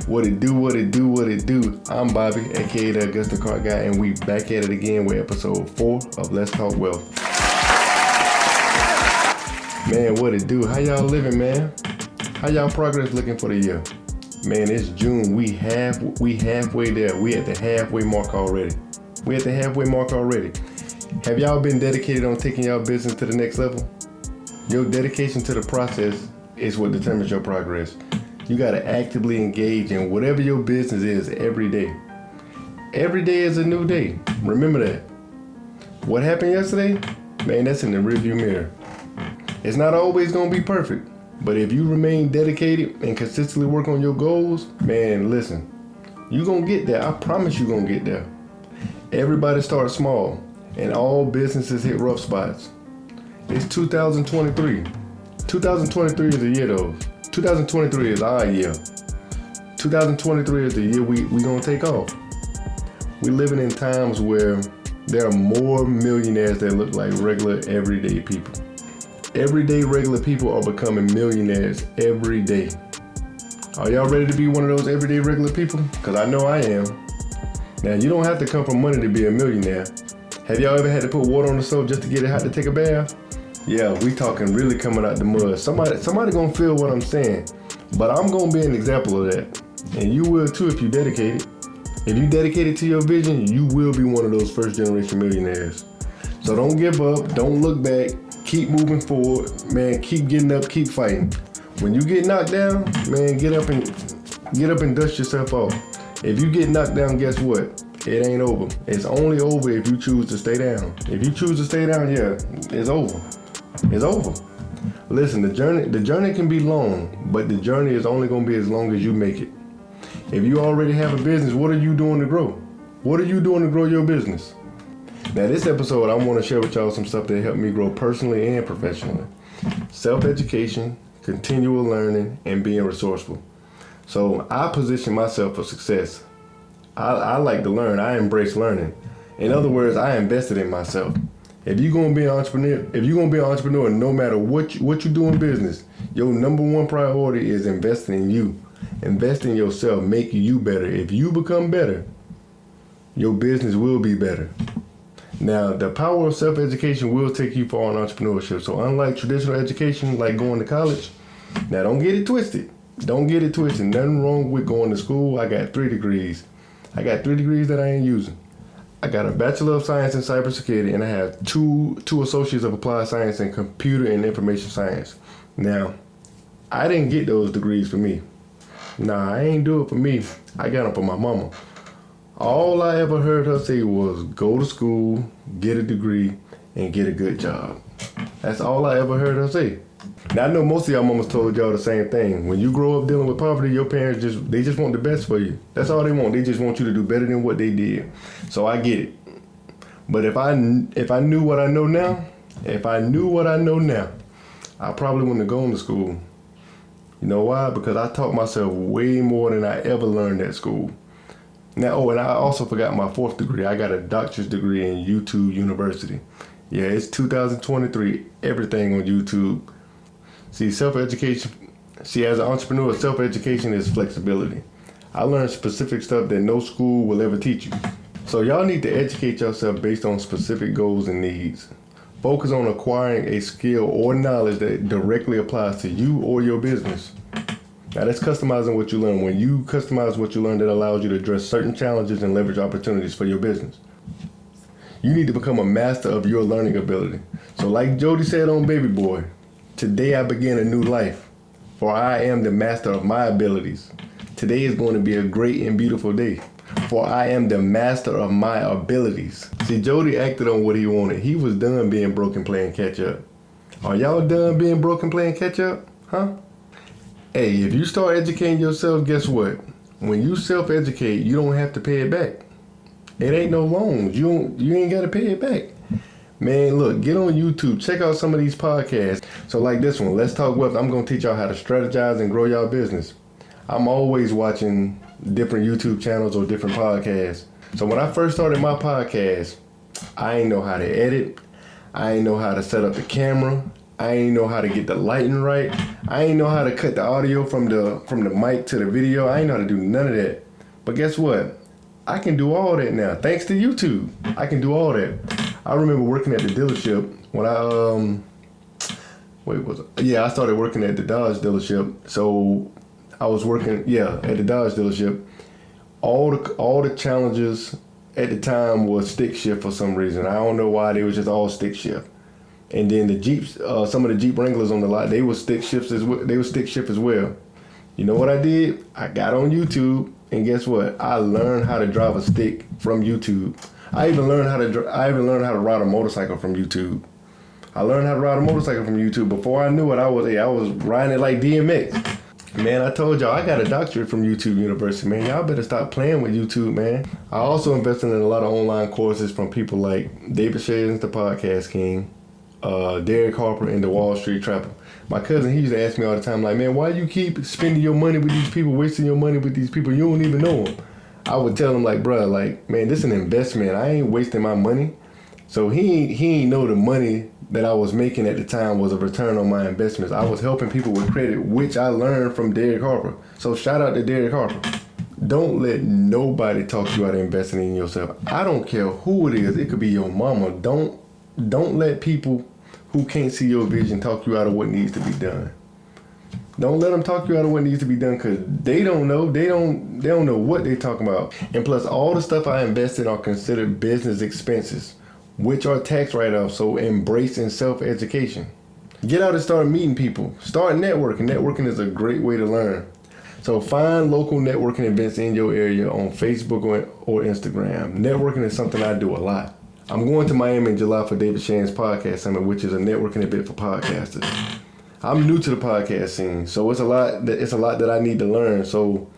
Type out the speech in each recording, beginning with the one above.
What it do, what it do, what it do. I'm Bobby, aka TheAugusta CarGuy, and we back at it again with episode 4 of Let's Talk Wealth. Man, what it do? How y'all living, man? How y'all progress looking for the year? Man, it's June. We halfway there. We at the halfway mark already. Have y'all been dedicated on taking y'all business to the next level? Your dedication to the process is what determines your progress. You got to actively engage in whatever your business is every day. Every day is a new day. Remember that. What happened yesterday? Man, that's in the rearview mirror. It's not always going to be perfect, but if you remain dedicated and consistently work on your goals, man, listen, you're going to get there. I promise you're going to get there. Everybody starts small, and all businesses hit rough spots. It's 2023. 2023 is the year, though. 2023 is our year. 2023 is the year we gonna take off. We're living in times where there are more millionaires that look like regular, everyday people. Everyday, regular people are becoming millionaires every day. Are y'all ready to be one of those everyday, regular people? Because I know I am. Now, you don't have to come from money to be a millionaire. Have y'all ever had to put water on the stove just to get it hot to take a bath? Yeah, we talking really coming out the mud. Somebody gonna feel what I'm saying, but I'm gonna be an example of that. And you will too if you dedicate it. If you dedicate it to your vision, you will be one of those first generation millionaires. So don't give up, don't look back, keep moving forward, man, keep getting up, keep fighting. When you get knocked down, man, get up and dust yourself off. If you get knocked down, guess what? It ain't over. It's only over if you choose to stay down. If you choose to stay down, yeah, it's over. It's over. Listen, the journey can be long, but the journey is only going to be as long as you make it. If you already have a business, what are you doing to grow? What are you doing to grow your business? Now, this episode, I want to share with y'all some stuff that helped me grow personally and professionally. Self-education, continual learning, and being resourceful. So I position myself for success. I like to learn. I embrace learning. In other words, I invested in myself. If you're gonna be an entrepreneur, no matter what you do in business, your number one priority is investing in you. Invest in yourself, make you better. If you become better, your business will be better. Now, the power of self-education will take you far in entrepreneurship. So unlike traditional education, like going to college, now don't get it twisted. Nothing wrong with going to school. I got 3 degrees. I got 3 degrees that I ain't using. I got a Bachelor of Science in Cybersecurity, and I have two Associates of Applied Science in Computer and Information Science. Now, I didn't get those degrees for me. Nah, I ain't do it for me. I got them for my mama. All I ever heard her say was go to school, get a degree, and get a good job. That's all I ever heard her say. Now, I know most of y'all mamas told y'all the same thing. When you grow up dealing with poverty, your parents just want the best for you. That's all they want. They just want you to do better than what they did. So I get it. But if I knew what I know now, I probably wouldn't have gone to school. You know why? Because I taught myself way more than I ever learned at school. Now, and I also forgot my 4th degree. I got a doctorate degree in YouTube University. Yeah, it's 2023. Everything on YouTube. See, as an entrepreneur, self-education is flexibility. I learned specific stuff that no school will ever teach you. So y'all need to educate yourself based on specific goals and needs. Focus on acquiring a skill or knowledge that directly applies to you or your business. Now, that's customizing what you learn. When you customize what you learn, that allows you to address certain challenges and leverage opportunities for your business. You need to become a master of your learning ability. So like Jody said on Baby Boy, today I begin a new life, for I am the master of my abilities. Today is going to be a great and beautiful day, for I am the master of my abilities. See, Jody acted on what he wanted. He was done being broke and playing catch up. Are y'all done being broke and playing catch up? Huh? Hey, if you start educating yourself, guess what? When you self-educate, you don't have to pay it back. It ain't no loans. You ain't got to pay it back. Man, look, get on YouTube. Check out some of these podcasts. So like this one, Let's Talk Wealth. I'm going to teach y'all how to strategize and grow y'all business. I'm always watching different YouTube channels or different podcasts. So when I first started my podcast, I didn't know how to edit. I didn't know how to set up the camera. I ain't know how to get the lighting right. I ain't know how to cut the audio from the mic to the video. I ain't know how to do none of that. But guess what? I can do all that now, thanks to YouTube. I can do all that. I remember working at the dealership when I started working at the Dodge dealership. So I was working, at the Dodge dealership. All the challenges at the time was stick shift for some reason. I don't know why, they was just all stick shift. And then the Jeeps, some of the Jeep Wranglers on the lot, they were stick shift as well. You know what I did? I got on YouTube, and guess what? I learned how to drive a stick from YouTube. I even learned how to ride a motorcycle from YouTube. I learned how to ride a motorcycle from YouTube. Before I knew it, I was riding it like DMX. Man, I told y'all, I got a doctorate from YouTube University, man. Y'all better stop playing with YouTube, man. I also invested in a lot of online courses from people like David Shedens, the Podcast King, Derek Harper, and the Wall Street Trapper. My cousin, he used to ask me all the time, like, man, why you keep spending your money with these people, wasting your money with these people, you don't even know them? I would tell him, like, bruh, like, man, this is an investment. I ain't wasting my money. So he ain't know the money that I was making at the time was a return on my investments. I was helping people with credit, which I learned from Derek Harper. So shout out to Derek Harper. Don't let nobody talk you out of investing in yourself. I don't care who it is. It could be your mama. Don't let people who can't see your vision talk you out of what needs to be done. Don't let them talk you out of what needs to be done, because they don't know. They don't know what they're talking about. And plus, all the stuff I invested are considered business expenses, which are tax write-offs. So embrace and self-education. Get out and start meeting people. Start networking. Networking is a great way to learn. So find local networking events in your area on Facebook or Instagram. Networking is something I do a lot. I'm going to Miami in July for David Shan's Podcast Summit, which is a networking event for podcasters. I'm new to the podcast scene, so it's a lot that I need to learn. So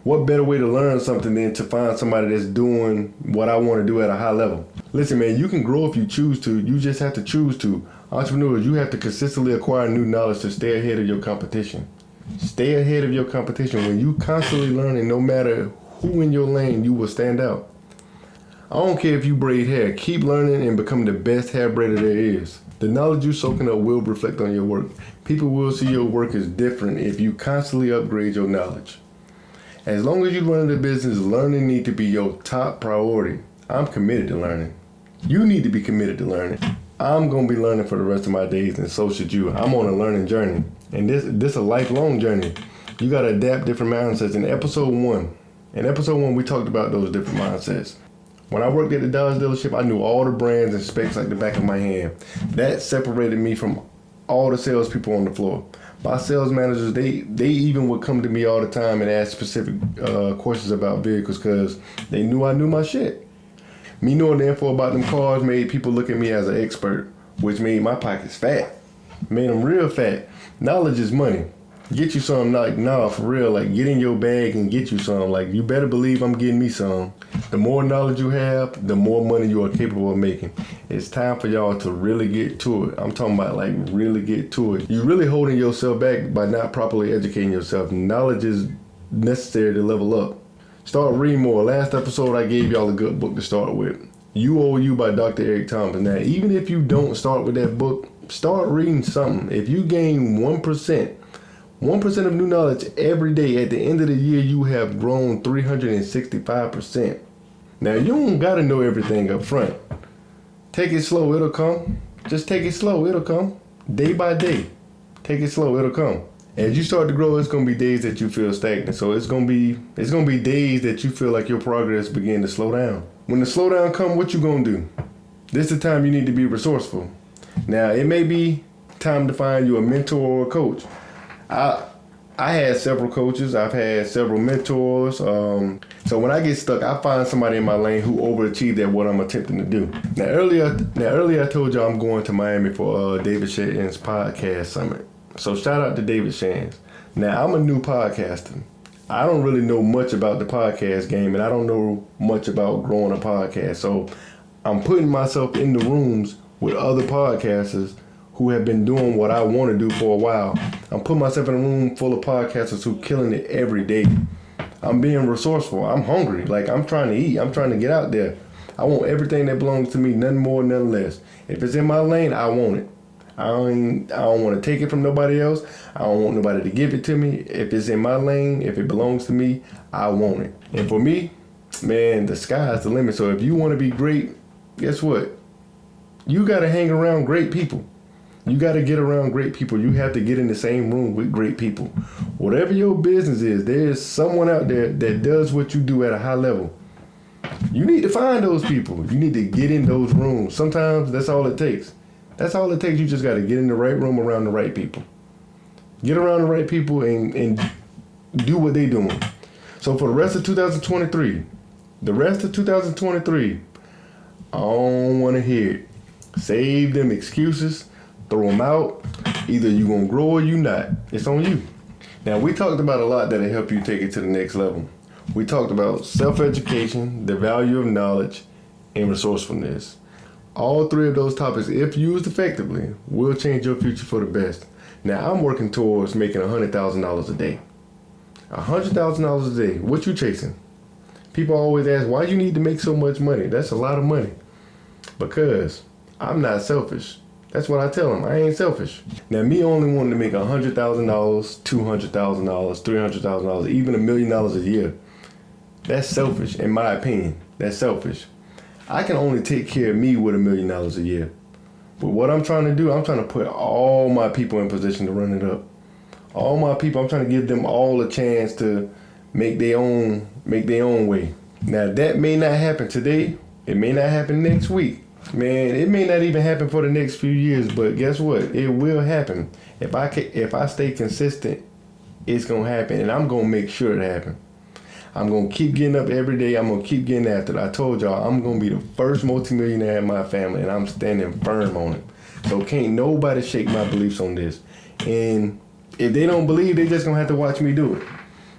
what better way to learn something than to find somebody that's doing what I want to do at a high level? Listen, man, you can grow if you choose to. You just have to choose to. Entrepreneurs, you have to consistently acquire new knowledge to stay ahead of your competition. Stay ahead of your competition. When you constantly learning, no matter who in your lane, you will stand out. I don't care if you braid hair. Keep learning and become the best hair braider there is. The knowledge you're soaking up will reflect on your work. People will see your work as different if you constantly upgrade your knowledge. As long as you run the business, learning need to be your top priority. I'm committed to learning. You need to be committed to learning. I'm going to be learning for the rest of my days, and so should you. I'm on a learning journey, and this is a lifelong journey. You got to adapt different mindsets. In episode one, we talked about those different mindsets. When I worked at the Dodge dealership, I knew all the brands and specs like the back of my hand. That separated me from all the salespeople on the floor. My sales managers, they even would come to me all the time and ask specific questions about vehicles, because they knew I knew my shit. Me knowing the info about them cars made people look at me as an expert, which made my pockets fat. Made them real fat. Knowledge is money. Get you some, like, nah, for real, like, get in your bag and get you some. Like, you better believe I'm getting me some. The more knowledge you have, the more money you are capable of making. It's time for y'all to really get to it. I'm talking about, like, really get to it. You're really holding yourself back by not properly educating yourself. Knowledge is necessary to level up. Start reading more. Last episode, I gave y'all a good book to start with. You Owe You by Dr. Eric Thompson. Now, even if you don't start with that book, start reading something. If you gain 1% of new knowledge every day, at the end of the year, you have grown 365%. Now, you don't got to know everything up front. Take it slow, it'll come. Just take it slow, it'll come. Day by day. Take it slow, it'll come. As you start to grow, it's going to be days that you feel stagnant. So it's going to be days that you feel like your progress begin to slow down. When the slowdown comes, what you going to do? This is the time you need to be resourceful. Now, it may be time to find you a mentor or a coach. I had several coaches. I've had several mentors. So when I get stuck, I find somebody in my lane who overachieved at what I'm attempting to do. Now earlier I told y'all I'm going to Miami for David Shan's Podcast Summit. So shout out to David Shan's. Now, I'm a new podcaster. I don't really know much about the podcast game, and I don't know much about growing a podcast. So I'm putting myself in the rooms with other podcasters who have been doing what I want to do for a while. I'm putting myself in a room full of podcasters who killing it every day. I'm being resourceful. I'm hungry. Like, I'm trying to eat. I'm trying to get out there. I want everything that belongs to me, nothing more, nothing less. If it's in my lane, I want it. I don't want to take it from nobody else. I don't want nobody to give it to me. If it's in my lane, if it belongs to me, I want it. And for me, man, the sky's the limit. So if you want to be great, guess what? You got to hang around great people. You got to get around great people. You have to get in the same room with great people. Whatever your business is, there's someone out there that does what you do at a high level. You need to find those people. You need to get in those rooms. Sometimes that's all it takes. That's all it takes. You just got to get in the right room around the right people. Get around the right people and do what they're doing. So for the rest of 2023, I don't want to hear it. Save them excuses. Throw them out. Either you going to grow or you not. It's on you. Now, we talked about a lot that'll help you take it to the next level. We talked about self-education, the value of knowledge, and resourcefulness. All three of those topics, if used effectively, will change your future for the best. Now, I'm working towards making $100,000 a day. $100,000 a day. What you chasing? People always ask, why you need to make so much money? That's a lot of money. Because I'm not selfish. That's what I tell them. I ain't selfish. Now, me only wanting to make $100,000, $200,000, $300,000, even $1 million a year, that's selfish, in my opinion. That's selfish. I can only take care of me with $1 million a year. But what I'm trying to do, I'm trying to put all my people in position to run it up. All my people, I'm trying to give them all a chance to make their own way. Now, that may not happen today. It may not happen next week. Man, it may not even happen for the next few years, but guess what? It will happen. If I stay consistent, it's going to happen, and I'm going to make sure it happens. I'm going to keep getting up every day. I'm going to keep getting after it. I told y'all I'm going to be the first multimillionaire in my family, and I'm standing firm on it. So can't nobody shake my beliefs on this. And if they don't believe, they just going to have to watch me do it.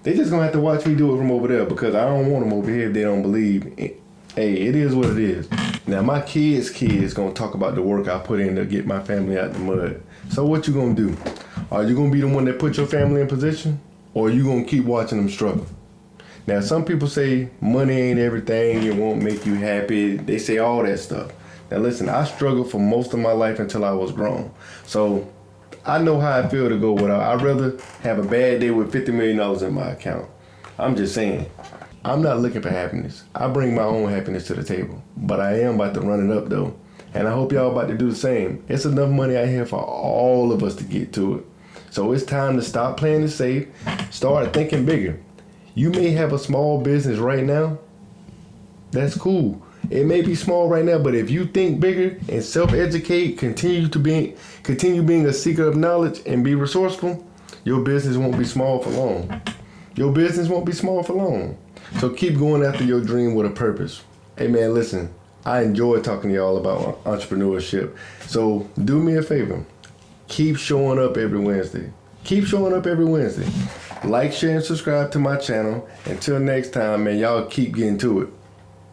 They just going to have to watch me do it from over there, because I don't want them over here if they don't believe. Hey, it is what it is. Now, my kids going to talk about the work I put in to get my family out the mud. So what you going to do? Are you going to be the one that put your family in position? Or are you going to keep watching them struggle? Now, some people say money ain't everything. It won't make you happy. They say all that stuff. Now, listen, I struggled for most of my life until I was grown. So I know how I feel to go without. I'd rather have a bad day with $50 million in my account. I'm just saying. I'm not looking for happiness. I bring my own happiness to the table. But I am about to run it up, though. And I hope y'all about to do the same. It's enough money out here for all of us to get to it. So it's time to stop playing it safe. Start thinking bigger. You may have a small business right now. That's cool. It may be small right now, but if you think bigger and self-educate, continue being a seeker of knowledge and be resourceful, your business won't be small for long. Your business won't be small for long. So keep going after your dream with a purpose. Hey man, listen, I enjoy talking to y'all about entrepreneurship. So do me a favor. Keep showing up every Wednesday. Like, share, and subscribe to my channel. Until next time, man, y'all keep getting to it.